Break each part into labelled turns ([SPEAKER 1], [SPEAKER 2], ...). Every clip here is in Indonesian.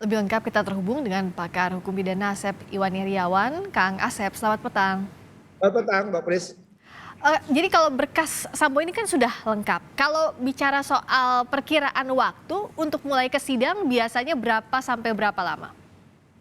[SPEAKER 1] Lebih lengkap kita terhubung dengan pakar hukum pidana Asep Iwan Iriawan. Kang Asep, selamat petang.
[SPEAKER 2] Selamat petang, Mbak Pris.
[SPEAKER 1] Jadi kalau berkas Sambo ini kan sudah lengkap. Kalau bicara soal perkiraan waktu untuk mulai ke sidang biasanya berapa sampai berapa lama?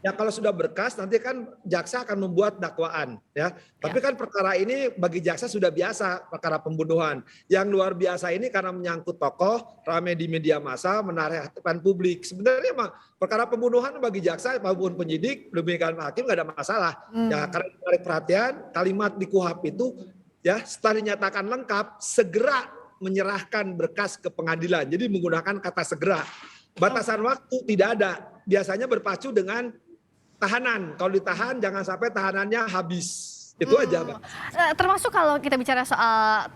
[SPEAKER 2] Ya kalau sudah berkas nanti kan jaksa akan membuat dakwaan ya. Tapi
[SPEAKER 1] Ya.
[SPEAKER 2] kan perkara ini bagi jaksa sudah biasa, perkara pembunuhan. Yang luar biasa ini karena menyangkut tokoh, ramai di media massa, menarik perhatian publik. Sebenarnya mah perkara pembunuhan bagi jaksa maupun penyidik, demikian hakim nggak ada masalah. Ya karena menarik perhatian, kalimat di KUHP itu ya setelah dinyatakan lengkap segera menyerahkan berkas ke pengadilan. Jadi menggunakan kata segera. Batasan waktu tidak ada. Biasanya berpacu dengan tahanan. Kalau ditahan jangan sampai tahanannya habis. Itu aja, Pak.
[SPEAKER 1] Termasuk kalau kita bicara soal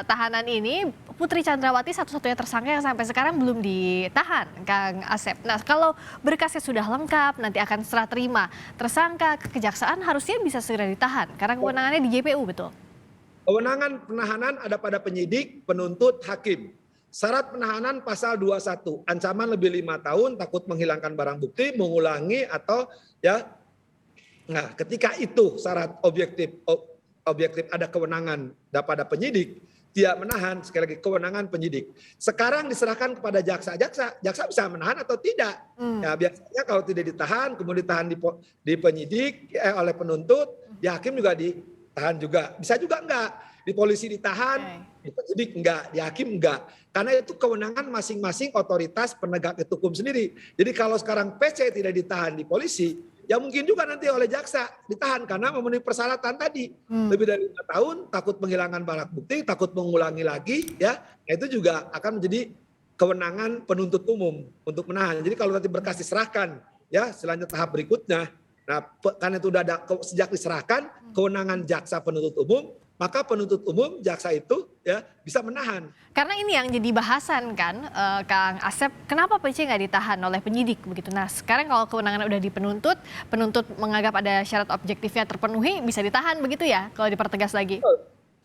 [SPEAKER 1] tahanan ini, Putri Chandrawati satu-satunya tersangka yang sampai sekarang belum ditahan, Kang Asep. Nah, kalau berkasnya sudah lengkap, nanti akan serah terima tersangka ke kejaksaan harusnya bisa segera ditahan karena kewenangannya di JPU, betul?
[SPEAKER 2] Kewenangan penahanan ada pada penyidik, penuntut, hakim. Syarat penahanan pasal 21, ancaman lebih 5 tahun, takut menghilangkan barang bukti, mengulangi atau ya. Nah, ketika itu syarat objektif ada kewenangan pada penyidik, tidak menahan, sekali lagi kewenangan penyidik. Sekarang diserahkan kepada jaksa. Jaksa bisa menahan atau tidak. Ya, biasanya kalau tidak ditahan, kemudian ditahan di penyidik oleh penuntut, di hakim juga ditahan juga. Bisa juga enggak. Di polisi ditahan, di penyidik enggak, di hakim enggak. Karena itu kewenangan masing-masing otoritas penegak hukum sendiri. Jadi kalau sekarang PC tidak ditahan di polisi, ya mungkin juga nanti oleh jaksa ditahan karena memenuhi persyaratan tadi. Lebih dari 5 tahun, takut menghilangkan barang bukti, takut mengulangi lagi, ya. Nah, itu juga akan menjadi kewenangan penuntut umum untuk menahan. Jadi kalau nanti berkas diserahkan, ya selanjutnya tahap berikutnya. Nah, karena itu sudah ada sejak diserahkan kewenangan jaksa penuntut umum, maka penuntut umum jaksa itu ya bisa menahan.
[SPEAKER 1] Karena ini yang jadi bahasan kan, Kang Asep, kenapa PC nggak ditahan oleh penyidik begitu? Nah, sekarang kalau kewenangan udah di penuntut, penuntut menganggap ada syarat objektifnya terpenuhi, bisa ditahan begitu ya kalau dipertegas lagi?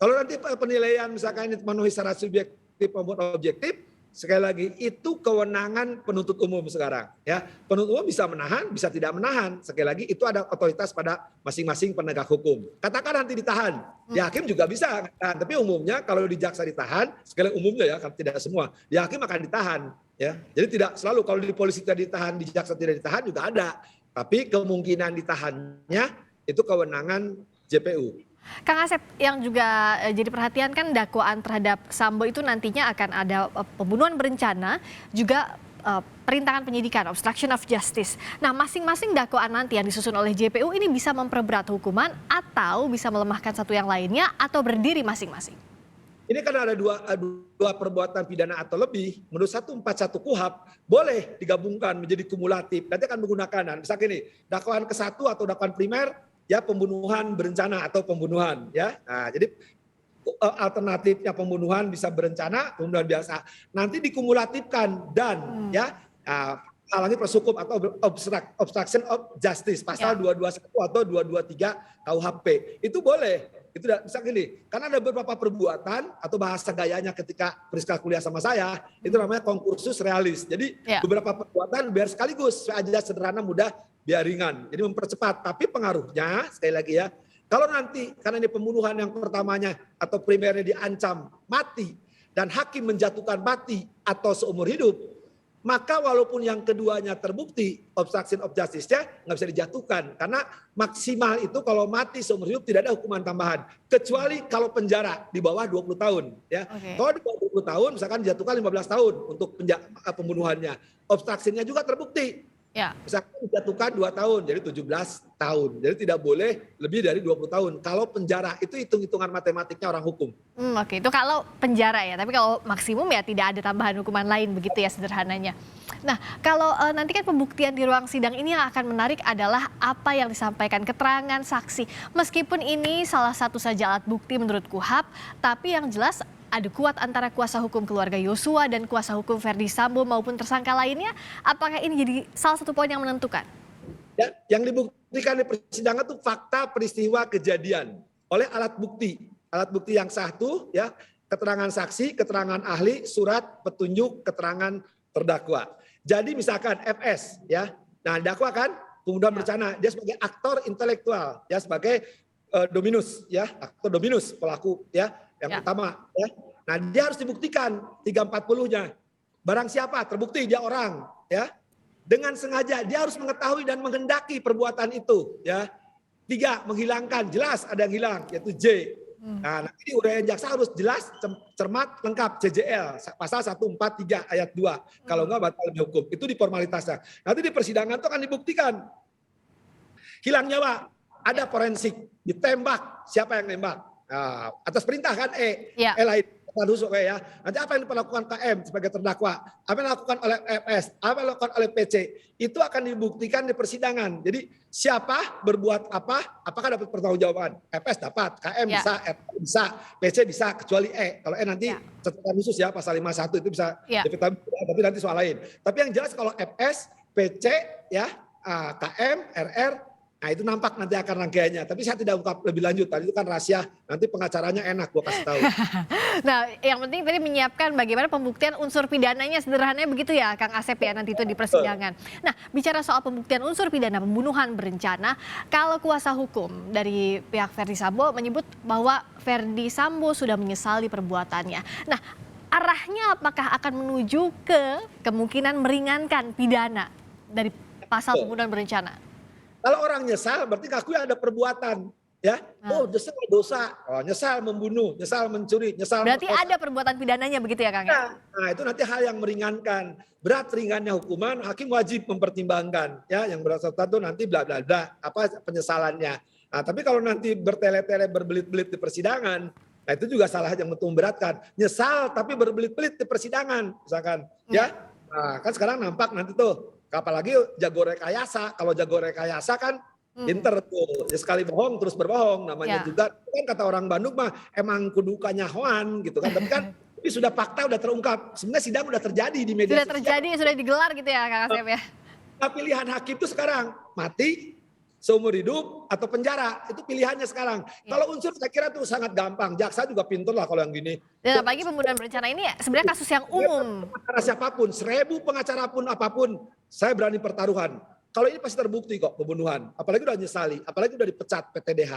[SPEAKER 2] Kalau nanti penilaian misalkan ini memenuhi syarat subjektif maupun objektif, sekali lagi itu kewenangan penuntut umum sekarang ya. Penuntut umum bisa menahan, bisa tidak menahan. Sekali lagi itu ada otoritas pada masing-masing penegak hukum. Katakan nanti ditahan, di hakim juga bisa. Nah, tapi umumnya kalau di jaksa ditahan, sekali umumnya ya, kan tidak semua. Di hakim akan ditahan ya. Jadi tidak selalu kalau di polisi tidak ditahan, di jaksa tidak ditahan juga ada. Tapi kemungkinan ditahannya itu kewenangan JPU.
[SPEAKER 1] Kang Asep, yang juga jadi perhatian kan dakwaan terhadap Sambo itu nantinya akan ada pembunuhan berencana, juga perintangan penyidikan, obstruction of justice. Nah, masing-masing dakwaan nanti yang disusun oleh JPU ini bisa memperberat hukuman atau bisa melemahkan satu yang lainnya atau berdiri masing-masing.
[SPEAKER 2] Ini kan ada dua perbuatan pidana atau lebih, menurut 141 KUHP boleh digabungkan menjadi kumulatif. Nanti akan menggunakan, misalnya ini dakwaan ke-1 atau dakwaan primer, ya pembunuhan berencana atau pembunuhan. Ya, nah, jadi alternatifnya pembunuhan bisa berencana, pembunuhan biasa. Nanti dikumulatifkan dan ya halangi proses hukum atau obstruction of justice pasal 221 atau 223 KUHP. Itu boleh. Itu bisa gini, karena ada beberapa perbuatan atau bahasa gayanya ketika Priska kuliah sama saya, itu namanya konkursus realis. Jadi beberapa perbuatan biar sekaligus, aja sederhana, mudah, biar ringan. Jadi mempercepat, tapi pengaruhnya sekali lagi ya, kalau nanti karena ini pembunuhan yang pertamanya atau primernya diancam mati dan hakim menjatuhkan mati atau seumur hidup, maka walaupun yang keduanya terbukti obstruction of justice-nya nggak bisa dijatuhkan. Karena maksimal itu kalau mati seumur hidup tidak ada hukuman tambahan. Kecuali kalau penjara di bawah 20 tahun. Ya. Kalau di bawah 20 tahun misalkan dijatuhkan 15 tahun untuk pembunuhannya. Obstruction-nya juga terbukti. Ya. Misalkan dijatuhkan 2 tahun jadi 17 tahun. Jadi tidak boleh lebih dari 20 tahun. Kalau penjara itu hitung-hitungan matematiknya orang hukum.
[SPEAKER 1] Oke, itu kalau penjara ya. Tapi kalau maksimum ya tidak ada tambahan hukuman lain begitu ya sederhananya. Nah, kalau nanti kan pembuktian di ruang sidang ini yang akan menarik adalah apa yang disampaikan keterangan saksi. Meskipun ini salah satu saja alat bukti menurut KUHP, tapi yang jelas adu kuat antara kuasa hukum keluarga Yosua dan kuasa hukum Verdi Sambo maupun tersangka lainnya. Apakah ini jadi salah satu poin yang menentukan?
[SPEAKER 2] Ya, yang dibuktikan di persidangan itu fakta peristiwa kejadian oleh alat bukti. Alat bukti yang sah itu ya, keterangan saksi, keterangan ahli, surat petunjuk, keterangan terdakwa. Jadi misalkan FS ya. Nah, dakwa kan pembunuhan berencana, dia sebagai aktor intelektual ya, sebagai dominus ya, aktor dominus pelaku ya, yang utama ya. Nah, dia harus dibuktikan 340-nya. Barang siapa terbukti dia orang ya. Dengan sengaja dia harus mengetahui dan menghendaki perbuatan itu ya. 3, menghilangkan, jelas ada yang hilang yaitu J. Nah, nanti uraian jaksa harus jelas, cermat, lengkap, CJL, pasal 143 ayat 2. Kalau enggak batal demi hukum. Itu di formalitasnya. Nanti di persidangan itu akan dibuktikan. Hilang nyawa, ada forensik, ditembak, siapa yang nembak? Nah, atas perintah kan lain. Tusuk ya. Nanti apa yang dilakukan KM sebagai terdakwa, apa yang dilakukan oleh FS, apa yang dilakukan oleh PC, itu akan dibuktikan di persidangan. Jadi siapa berbuat apa, apakah dapat pertanggungjawaban? FS dapat, KM bisa, FS bisa, PC bisa, kecuali Kalau nanti catatan khusus ya pasal 51 itu bisa, tapi nanti soal lain. Tapi yang jelas kalau FS, PC, ya, KM, RR. Nah itu nampak nanti akan rangkaiannya. Tapi saya tidak ungkap lebih lanjut. Tadi itu kan rahasia. Nanti pengacaranya enak gue kasih tahu.
[SPEAKER 1] Nah yang penting tadi menyiapkan bagaimana pembuktian unsur pidananya, sederhananya begitu ya Kang Asep ya nanti itu di persidangan. Nah bicara soal pembuktian unsur pidana pembunuhan berencana, kalau kuasa hukum dari pihak Ferdy Sambo menyebut bahwa Ferdy Sambo sudah menyesali perbuatannya. Nah arahnya apakah akan menuju ke kemungkinan meringankan pidana dari pasal pembunuhan berencana?
[SPEAKER 2] Kalau orang nyesal berarti ngakui ada perbuatan ya. Oh nyesal dosa, nyesal membunuh, nyesal mencuri, nyesal.
[SPEAKER 1] Berarti ada perbuatan pidananya begitu ya Kang?
[SPEAKER 2] Nah itu nanti hal yang meringankan. Berat ringannya hukuman hakim wajib mempertimbangkan ya, yang bersangkutan itu nanti bla bla bla apa penyesalannya. Nah tapi kalau nanti bertele-tele berbelit-belit di persidangan, nah itu juga salah yang betul memberatkan. Nyesal tapi berbelit-belit di persidangan misalkan ya. Nah kan sekarang nampak nanti tuh. Apalagi jago rekayasa, kalau jago rekayasa kan pinter tuh, ya sekali bohong terus berbohong, namanya juga kan kata orang Bandung mah emang kudu kanyahoan gitu kan, tapi kan ini sudah fakta udah terungkap, sebenarnya sidang udah terjadi di media
[SPEAKER 1] sosial. Sudah terjadi, sudah digelar gitu ya Kang Asep ya.
[SPEAKER 2] Nah, pilihan hakim itu sekarang mati, seumur hidup atau penjara, itu pilihannya sekarang. Kalau unsur saya kira itu sangat gampang, jaksa juga pintar lah kalau yang gini.
[SPEAKER 1] Dan apalagi pembunuhan berencana ini ya sebenarnya kasus yang umum.
[SPEAKER 2] Pengacara siapapun, 1000 pengacara pun apapun, saya berani pertaruhan. Kalau ini pasti terbukti kok pembunuhan, apalagi udah nyesali, apalagi udah dipecat PTDH.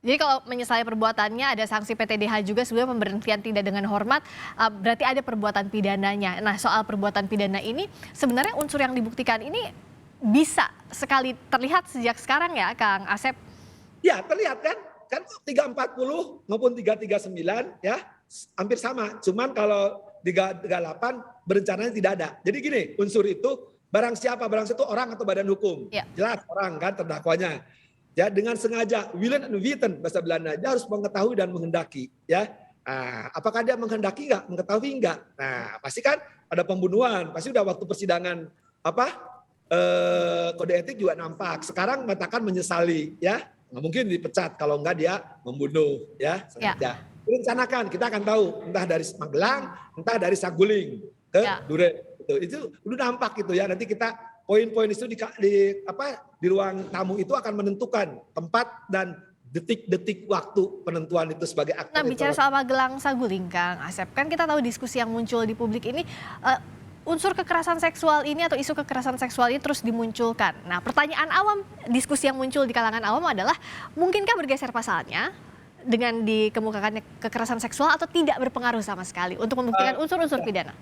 [SPEAKER 1] Jadi kalau menyesali perbuatannya ada sanksi PTDH juga sebenarnya pemberhentian tidak dengan hormat, berarti ada perbuatan pidananya. Nah soal perbuatan pidana ini sebenarnya unsur yang dibuktikan ini bisa sekali terlihat sejak sekarang ya Kang Asep?
[SPEAKER 2] Ya terlihat kan 340 maupun 339 ya hampir sama. Cuman kalau 338 berencananya tidak ada. Jadi gini unsur itu barang siapa itu orang atau badan hukum. Jelas orang kan terdakwanya. Ya dengan sengaja willen and weten bahasa Belanda dia harus mengetahui dan menghendaki ya. Nah, apakah dia menghendaki enggak, mengetahui enggak? Nah pasti kan ada pembunuhan, pasti udah waktu persidangan kode etik juga nampak. Sekarang mengatakan menyesali ya, nggak mungkin dipecat kalau enggak dia membunuh ya sengaja. Direncanakan kita akan tahu entah dari Magelang, entah dari Saguling ke Duren. Itu udah nampak gitu ya. Nanti kita poin-poin itu di ruang tamu itu akan menentukan tempat dan detik-detik waktu penentuan itu sebagai aktor.
[SPEAKER 1] Nah bicara soal Magelang Saguling Kang Asep, kan kita tahu diskusi yang muncul di publik ini unsur kekerasan seksual ini atau isu kekerasan seksual ini terus dimunculkan. Nah pertanyaan awam, diskusi yang muncul di kalangan awam adalah mungkinkah bergeser pasalnya dengan dikemukakannya kekerasan seksual atau tidak berpengaruh sama sekali untuk membuktikan unsur-unsur pidana?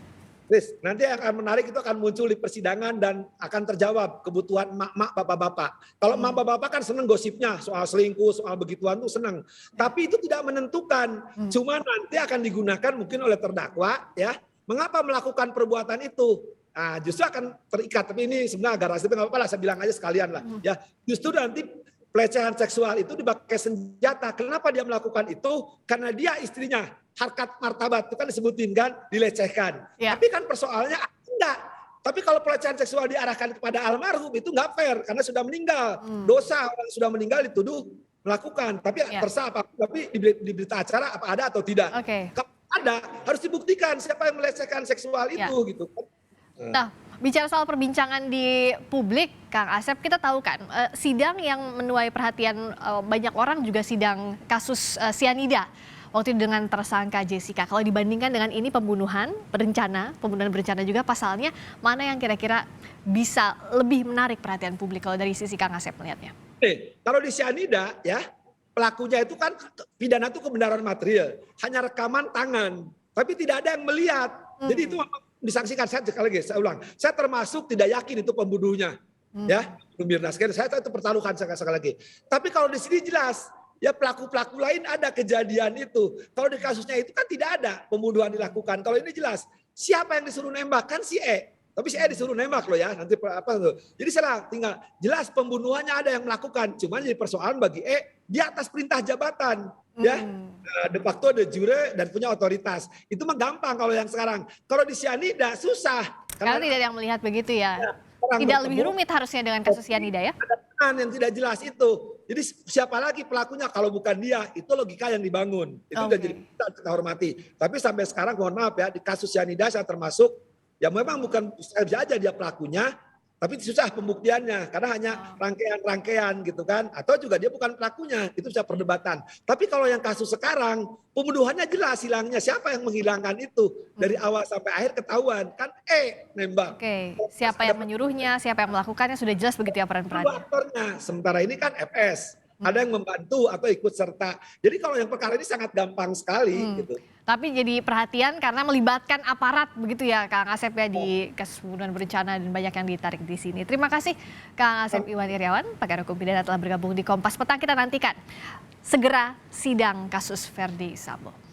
[SPEAKER 2] Nanti akan menarik itu akan muncul di persidangan dan akan terjawab kebutuhan emak-emak, bapak-bapak. Kalau emak bapak-bapak kan seneng gosipnya soal selingkuh, soal begituan tuh seneng. Tapi itu tidak menentukan. Cuma nanti akan digunakan mungkin oleh terdakwa ya. Mengapa melakukan perbuatan itu? Nah, justru akan terikat. Tapi ini sebenarnya agak rahasia, tapi nggak apa-apa lah, saya bilang aja sekalian lah. Ya, justru nanti pelecehan seksual itu dipakai senjata. Kenapa dia melakukan itu? Karena dia istrinya harkat martabat itu kan disebutin kan dilecehkan. Tapi kan persoalannya enggak. Tapi kalau pelecehan seksual diarahkan kepada almarhum itu nggak fair karena sudah meninggal. Dosa orang sudah meninggal dituduh melakukan. Tapi terserah apa. Tapi di berita acara apa ada atau tidak. Ada, harus dibuktikan siapa yang melecehkan seksual itu gitu.
[SPEAKER 1] Nah, bicara soal perbincangan di publik, Kang Asep, kita tahu kan sidang yang menuai perhatian banyak orang juga sidang kasus sianida. waktu itu dengan tersangka Jessica. Kalau dibandingkan dengan ini pembunuhan berencana juga pasalnya, mana yang kira-kira bisa lebih menarik perhatian publik kalau dari sisi Kang Asep melihatnya?
[SPEAKER 2] Kalau di cyanida ya, pelakunya itu kan pidana itu kebenaran material, hanya rekaman tangan, tapi tidak ada yang melihat. Jadi itu disangsikan. Saya sekali lagi, saya ulang, saya termasuk tidak yakin itu pembunuhnya, ya, Mirna. Saya itu pertaruhkan sekali lagi. Tapi kalau di sini jelas, ya pelaku-pelaku lain ada kejadian itu. Kalau di kasusnya itu kan tidak ada pembunuhan dilakukan. Kalau ini jelas, siapa yang disuruh nembak kan si E. Tapi si E disuruh nembak loh ya, nanti apa tuh. Jadi salah, tinggal jelas pembunuhannya ada yang melakukan. Cuman jadi persoalan bagi E di atas perintah jabatan. Ya, de facto de jure dan punya otoritas. Itu mah gampang kalau yang sekarang. Kalau di cyanida susah.
[SPEAKER 1] Karena tidak ada yang melihat begitu ya.
[SPEAKER 2] Orang
[SPEAKER 1] Tidak
[SPEAKER 2] bertemu,
[SPEAKER 1] lebih rumit harusnya dengan kasus cyanida ya.
[SPEAKER 2] ada peran yang tidak jelas itu. Jadi siapa lagi pelakunya kalau bukan dia, itu logika yang dibangun. Itu udah jadi kita hormati. Tapi sampai sekarang mohon maaf ya, di kasus cyanida saya termasuk, ya memang bukan saja dia pelakunya, tapi susah pembuktiannya karena hanya rangkaian-rangkaian gitu kan, atau juga dia bukan pelakunya, itu bisa perdebatan. Tapi kalau yang kasus sekarang pembunuhannya jelas hilangnya, siapa yang menghilangkan itu dari awal sampai akhir ketahuan kan nembak.
[SPEAKER 1] Oke, siapa yang menyuruhnya, siapa yang melakukannya sudah jelas begitu ya peran-perannya.
[SPEAKER 2] Aktornya, sementara ini kan FS. Ada yang membantu atau ikut serta. Jadi kalau yang perkara ini sangat gampang sekali gitu.
[SPEAKER 1] Tapi jadi perhatian karena melibatkan aparat begitu ya Kang Asep ya di kasus pembunuhan berencana dan banyak yang ditarik di sini. Terima kasih Kang Asep Iwan Iryawan, pakar hukum pidana telah bergabung di Kompas Petang. Kita nantikan segera sidang kasus Verdi Sambo.